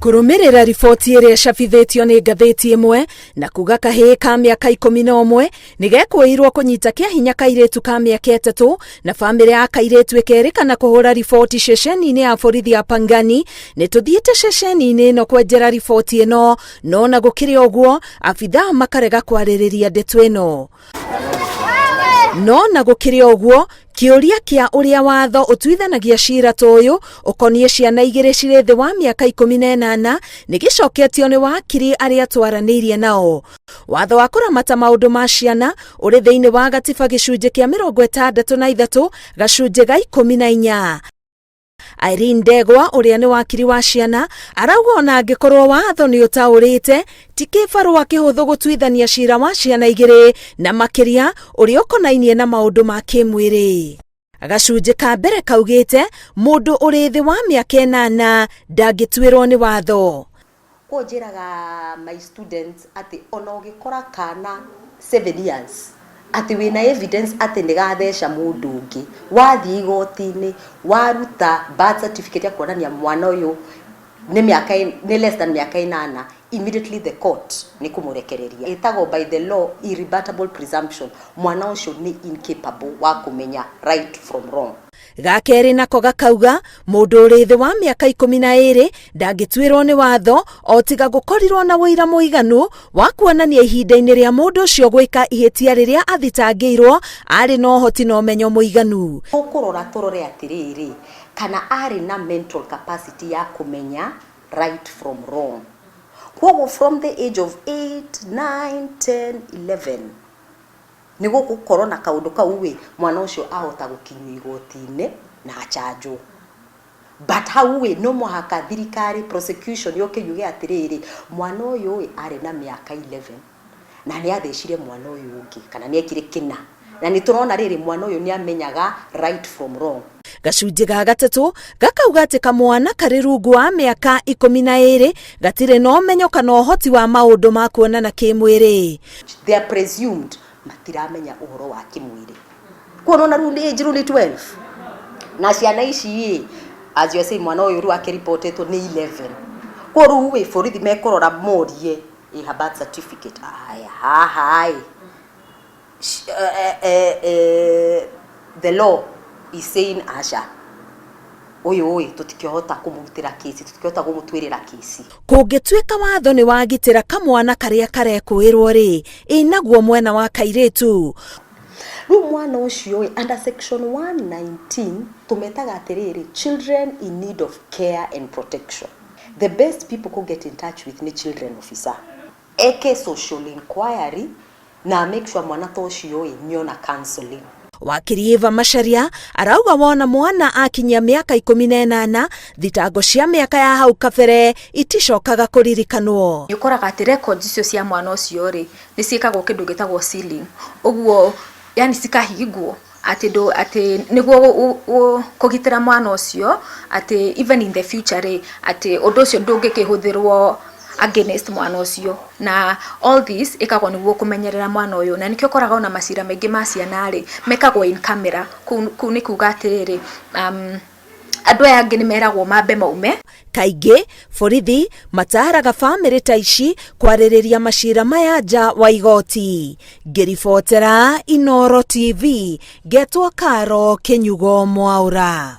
Kũrũmĩrĩra riboti ĩrĩa cabithĩtio nĩ ngathĩti ĩmwe na kuga kahĩĩ ka mĩaka 11 nĩ gekũĩrwo kũnyita kĩahinya kairĩtu ka mĩaka 3 na bamĩrĩ ya kairĩtu ĩkerĩkana kũhũra riboti ceceni-inĩ ya borithi ya Pangani. Nĩ tũthiĩte ceceni-inĩ ĩno kwenjera riboti ĩno, no na gũkĩrĩ ũguo abithaa makarega kwarĩrĩria ndeto ĩno. No na gũkĩrĩ ũguo kĩũria kĩa ũrĩa watho ũtuithanagia cira ta ũyũ ũkoniĩ ciana igĩrĩ cirĩ thĩ wa mĩaka 18 nĩ gĩcoketio nĩ wakiri arĩa twaranĩirie nao. Watho wa kũramata maũndũ ma ciana ũrĩ thĩinĩ wa gatiba gĩcunjĩ kĩa 63 gacunjĩ ga 14. Irene Ndegwa ũrĩa nĩ wakiri wa ciana arauga ona angĩkorwo watho nĩ ũtaũrĩte ti kĩbarũa kĩhũthũ gũtuithania cira wa ciana igĩrĩ na makĩria ũrĩa ũkonainie na maũndũ ma kĩmwĩrĩ. Gacunjĩ ka mbere kaugĩte mũndũ ũrĩ thĩ wa mĩaka 8 ndangĩtuĩrwo nĩ watho. Njĩraga my students atĩ ona ũgĩkora kana 7 years ati wina evidence ati ndigatheca mundu ungi wathii igoti-ini waruta birth certificate ya kuonania mwana uyu ni less than miaka 8, immediately the court ni kumurekereria. Itago by the law irrebuttable presumption mwana ucio ni incapable wa kumenya right from wrong. Gakeri nako gakauga mũndũ ũrĩ thĩ wa mĩaka 12 ndangĩtuĩrwo nĩ watho o tiga gũkorirwo na wĩira mũiganu wa kuonania ihinda-inĩ rĩa mũndũ ũcio gwĩka ihĩtia rĩrĩa athitangĩirwo arĩ na ũhoti na ũmenyo mũiganu. Ũkũrora tũrore atĩrĩrĩ kana arĩ na mental capacity ya kumenya right from wrong. Kwoguo from the age of 8, 9, 10, 11 nĩguo gũkorwo na kaũndũ kau we mwana ũcio ahota gũkinyio igoti-inĩ na achanjwo. But hau we no mũhaka thirikari prosecution yoke yuge atĩrĩrĩ mwana ũyũ arĩ na mĩaka 11 na nĩ athecire mwana ũyũ ũngĩ kana nĩ ekire kĩna na nĩ tũrona rĩrĩ mwana ũyũ nĩ amenyaga right from wrong. Gacunjĩ ga gatatũ gakauga atĩ kamwana karĩ rungu wa mĩaka 12 gatirĩ na ũmenyo kana ũhoti wa maũndũ ma kuonana kĩmwĩrĩ. They are presumed matiramenya ũhoro wa kĩmwĩrĩ. Kuona rule age rule 12 na ciana ici as you say mwana ũyũ rĩu akĩripotetwo nĩ 11. Kwa rĩu we borithi mekũrora morie her birth certificate aya the law is saying asha ũyũ tũtikĩhota kũmũrutĩra kesi, tũtikĩhota kũmũtuĩrĩra kesi. Kũngĩtuĩka watho nĩ wagitĩra kamwana karĩa karekũĩrwo rĩ naguo mwena wa kairĩtu. Rĩu mwana ũcio under section 119 tũmetaga atĩrĩrĩ children in need of care and protection. The best people could get in touch with the children officer eke social inquiry na make sure mwana ta ũcio nĩona counseling. Wakiri Eva Macharia arauga wona mwana akinyia mĩaka 18 thitango cia mĩaka ya hau kabere iticokaga kũririkanwo. Nĩũkoraga atĩ records icio cia mwana ũcio rĩ nĩ ciĩkagwo kĩndũ gĩtagwo sealing, ũguo yani cikahingwo atĩ nĩguo kũgitĩra mwana ũcio atĩ even in the future rĩ atĩ ũndũ ũcio ndũngĩkĩhũthĩrwo against mwana ũcio. Na all this ikagwo nĩguo kũmenyerera mwana ũyũ, na nĩkĩo koraga ona macira maingĩ ma ciana rĩ mekagwo in camera. Kũu nĩ kuga atĩrĩrĩ andũ aya angĩ nĩ meragwo mambe maume. Kaingĩ borithi mataraga bamĩrĩ ta ici kwarĩrĩria macira maya nja wa igoti. Ngĩribotera Inooro TV, ngetwo Karo Kĩnyugo Mwaũra.